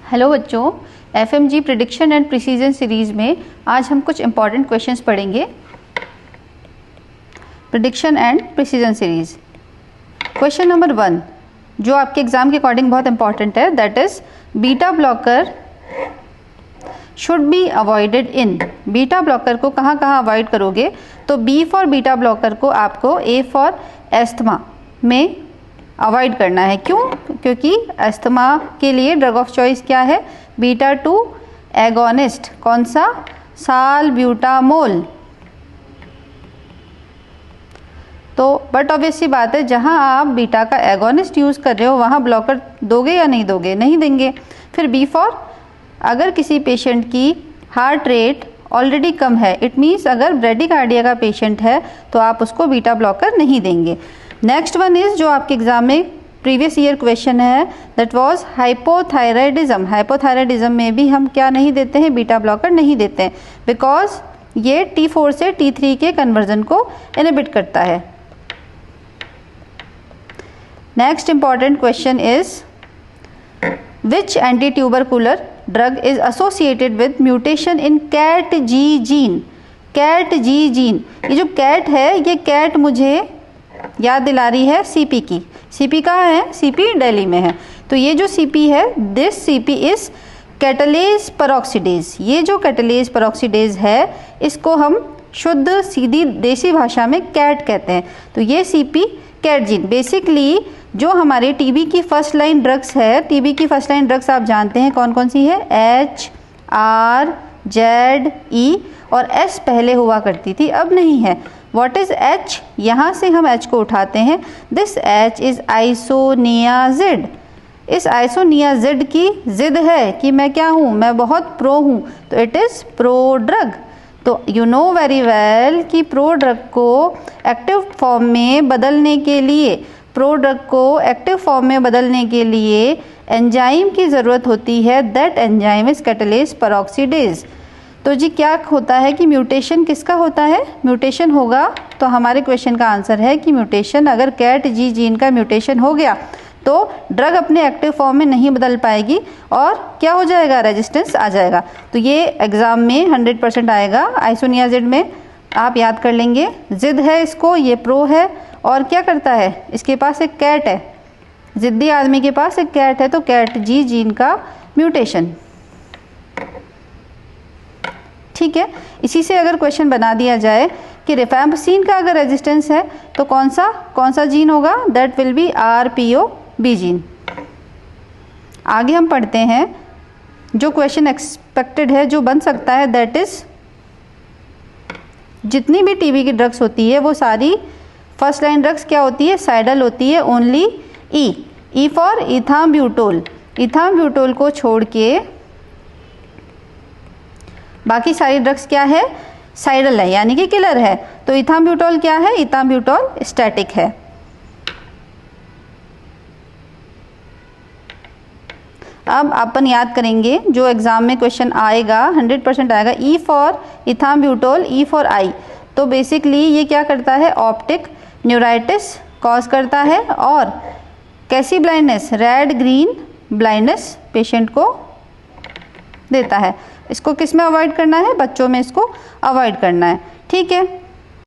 Hello बच्चों, FMG prediction and precision series में आज हम कुछ इंपॉर्टेंट क्वेश्चंस पढ़ेंगे। Prediction and precision series. Question number 1 जो आपके एग्जाम के अकॉर्डिंग बहुत इंपॉर्टेंट है, that is beta blocker should be avoided in. Beta blocker को कहाँ कहाँ अवॉइड करोगे? तो बी फॉर बीटा ब्लॉकर को आपको ए फॉर एस्थमा में अवॉइड करना है। क्यों? क्योंकि एस्थमा के लिए ड्रग ऑफ चॉइस क्या है? Beta 2 agonist. कौन सा? साल्ब्यूटामोल। तो बट ऑब्वियस सी बात है, जहां आप बीटा का एगोनिस्ट यूज कर रहे हो वहां ब्लॉकर दोगे या नहीं दोगे? नहीं देंगे। फिर बी फॉर अगर किसी पेशेंट की हार्ट रेट ऑलरेडी कम है, इट मीन्स अगर ब्रेडिकार्डिया का पेशेंट है तो आप उसको बीटा ब्लॉकर नहीं देंगे। नेक्स्ट वन इज जो आपके एग्जाम में प्रीवियस ईयर क्वेश्चन है, दैट वाज हाइपोथायराइडिज्म। हाइपोथायराइडिज्म में भी हम क्या नहीं देते हैं? बीटा ब्लॉकर नहीं देते हैं, बिकॉज ये T4 से T3 के कन्वर्जन को इनहिबिट करता है। Next important question is which anti tubercular drug is associated with mutation in CAT-G gene. CAT-G gene, ये जो कैट है, ये कैट मुझे याद दिला रही है सीपी की। सीपी कहाँ है? सीपी दिल्ली में है। तो ये जो सीपी है, this CP is catalase peroxidase. ये जो कैटालेज पेरोक्सीडेज है, इसको हम शुद्ध सीधी देसी भाषा में कैट कहते हैं। तो ये सीपी कैट जीन बेसिकली जो हमारे टीबी की फर्स्ट लाइन ड्रग्स है, टीबी की फर्स्ट लाइन ड्रग्स आप जानते हैं कौन कौन सी है? H, R, Z, E और S पहले हुआ करती थी, अब नहीं है। What is H? यहाँ से हम H को उठाते हैं। This H is isoniazid. इस आइसोनियाजिड की जिद है कि मैं क्या हूँ? मैं बहुत प्रो हूँ, तो इट इज़ प्रो ड्रग। तो यू नो वेरी वेल कि प्रो ड्रग को एक्टिव फॉर्म में बदलने के लिए, प्रो ड्रग को एक्टिव फॉर्म में बदलने के लिए एंजाइम की ज़रूरत होती है। That enzyme is catalase peroxidase. तो जी क्या होता है कि म्यूटेशन किसका होता है? म्यूटेशन होगा, तो हमारे क्वेश्चन का आंसर है कि म्यूटेशन, अगर CAT-G जीन का म्यूटेशन हो गया तो ड्रग अपने एक्टिव फॉर्म में नहीं बदल पाएगी और क्या हो जाएगा? रेजिस्टेंस आ जाएगा। तो ये एग्जाम में 100% आएगा। आइसोनियाजिड में आप याद कर लेंगे, जिद है इसको, ये प्रो है और क्या करता है? इसके पास एक कैट है, जिद्दी आदमी के पास एक कैट है, तो CAT-G जीन का म्यूटेशन। ठीक है, इसी से अगर क्वेश्चन बना दिया जाए कि रिफैम्पसिन का अगर रेजिस्टेंस है तो कौन सा जीन होगा? That will be RPOB gene. आगे हम पढ़ते हैं जो क्वेश्चन एक्सपेक्टेड है, जो बन सकता है, दैट इज जितनी भी टीबी की ड्रग्स होती है वो सारी फर्स्ट लाइन ड्रग्स क्या होती है? साइडल होती है। Only E for इथाम्ब्यूटोल। इथाम्ब्यूटोल को छोड़ के बाकी सारी ड्रग्स क्या है? साइडल है, यानी कि किलर है। तो इथाम्ब्यूटोल क्या है? इथाम्ब्यूटोल स्टैटिक है। अब अपन याद करेंगे जो एग्जाम में क्वेश्चन आएगा, 100% आएगा। E for ethambutol, E for eye. तो बेसिकली ये क्या करता है? ऑप्टिक न्यूराइटिस कॉज करता है और कैसी blindness? Red green blindness patient को देता है। इसको किस में अवॉइड करना है? बच्चों में इसको अवॉइड करना है। ठीक है।